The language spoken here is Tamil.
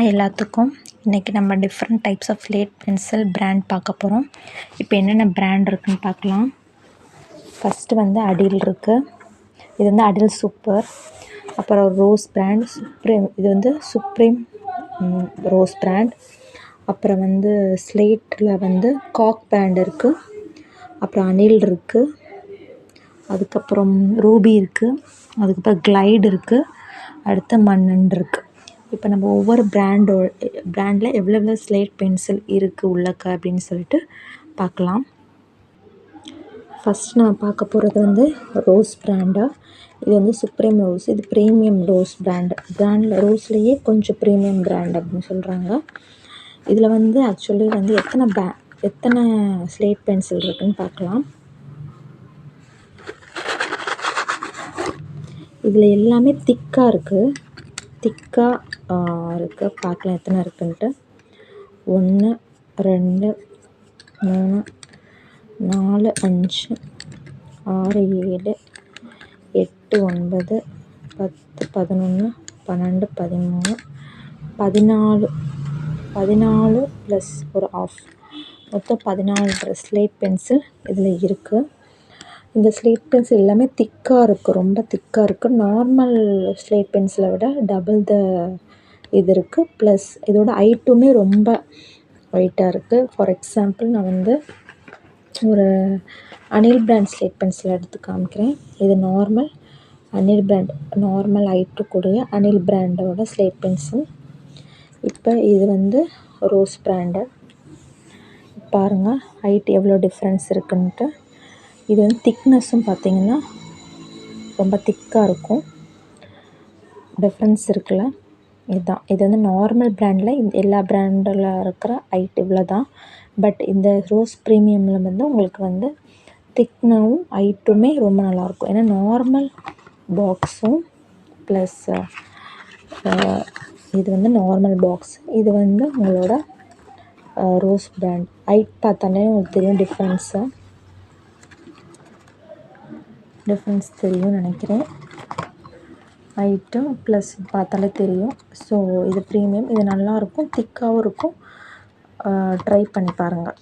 எல்லாத்துக்கும் இன்றைக்கி நம்ம different types of slate pencil brand பார்க்க போகிறோம். இப்போ என்னென்ன பிராண்ட் இருக்குதுன்னு பார்க்கலாம். ஃபஸ்ட்டு வந்து அடில் இருக்குது. இது வந்து அடில் சூப்பர். அப்புறம் ரோஸ் பிராண்ட் சுப்ரீம், இது வந்து சுப்ரீம் ரோஸ் பிராண்ட். அப்புறம் வந்து ஸ்லேட்டில் வந்து காக் பிராண்ட் இருக்குது. அப்புறம் அனில் இருக்குது. அதுக்கப்புறம் ரூபி இருக்குது. அதுக்கப்புறம் கிளைடு இருக்குது. அடுத்து மன்னன் இருக்குது. இப்போ நம்ம ஒவ்வொரு பிராண்டில் எவ்வளோ ஸ்லேட் பென்சில் இருக்குது உள்ளக்க அப்படின்னு சொல்லிட்டு பார்க்கலாம். ஃபஸ்ட் நம்ம பார்க்க போகிறது வந்து ரோஸ் பிராண்டாக. இது வந்து சுப்ரீம் ரோஸ். இது ப்ரீமியம் ரோஸ் பிராண்டில் ரோஸ்லேயே கொஞ்சம் ப்ரீமியம் பிராண்ட் அப்படின்னு சொல்கிறாங்க. இதில் வந்து ஆக்சுவலி வந்து எத்தனை ஸ்லேட் பென்சில் இருக்குதுன்னு பார்க்கலாம். இதில் எல்லாமே திக்காக இருக்குது. பார்க்கலாம் எத்தனை இருக்குன்ட்டு. 1 2 3 4 5 6 7 8 9 10 11 12 13 14 ப்ளஸ் ஒரு ஆஃப், மொத்தம் 14 ஸ்லேட் பென்சில் இதில் இருக்குது. இந்த ஸ்லேட் பென்சில் எல்லாமே திக்காக இருக்குது, ரொம்ப திக்காக இருக்குது. நார்மல் ஸ்லேட் பென்சிலை விட டபுள் இது இருக்குது. ப்ளஸ் இதோட ஹைட்டுமே ரொம்ப வெயிட்டாக இருக்குது. ஃபார் எக்ஸாம்பிள் நான் வந்து ஒரு அனில் பிராண்ட் ஸ்லேட் பென்சில் எடுத்து காமிக்கிறேன். இது normal Anil brand, normal height கூடிய அனில் பிராண்டோட ஸ்லேட் பென்சில். இப்போ இது வந்து ரோஸ் பிராண்டு. பாருங்கள் ஹைட் எவ்வளோ டிஃப்ரென்ஸ் இருக்குன்ட்டு. இது வந்து திக்னஸும் பார்த்திங்கன்னா ரொம்ப திக்காக இருக்கும். டிஃப்ரென்ஸ் இருக்குல்ல, இதுதான். இது வந்து நார்மல் பிராண்டில் எல்லா பிராண்டில் இருக்கிற ஹைட் இவ்வளோ தான். பட் இந்த ரோஸ் ப்ரீமியமில் வந்து உங்களுக்கு வந்து திக்னாகவும் ஹைட்டுமே ரொம்ப நல்லாயிருக்கும். ஏன்னா நார்மல் பாக்ஸும் ப்ளஸ் இது வந்து நார்மல் பாக்ஸ், இது வந்து உங்களோட ரோஸ் பிராண்ட். ஹைட் பார்த்தாலே உங்களுக்கு தெரியும் டிஃப்ரென்ஸ் தெரியும்னு நினைக்கிறேன். ஹைட்டும் ப்ளஸ் பார்த்தாலே தெரியும். ஸோ இது ப்ரீமியம், இது நல்லாயிருக்கும், திக்காகவும் இருக்கும். ட்ரை பண்ணி பாருங்கள்.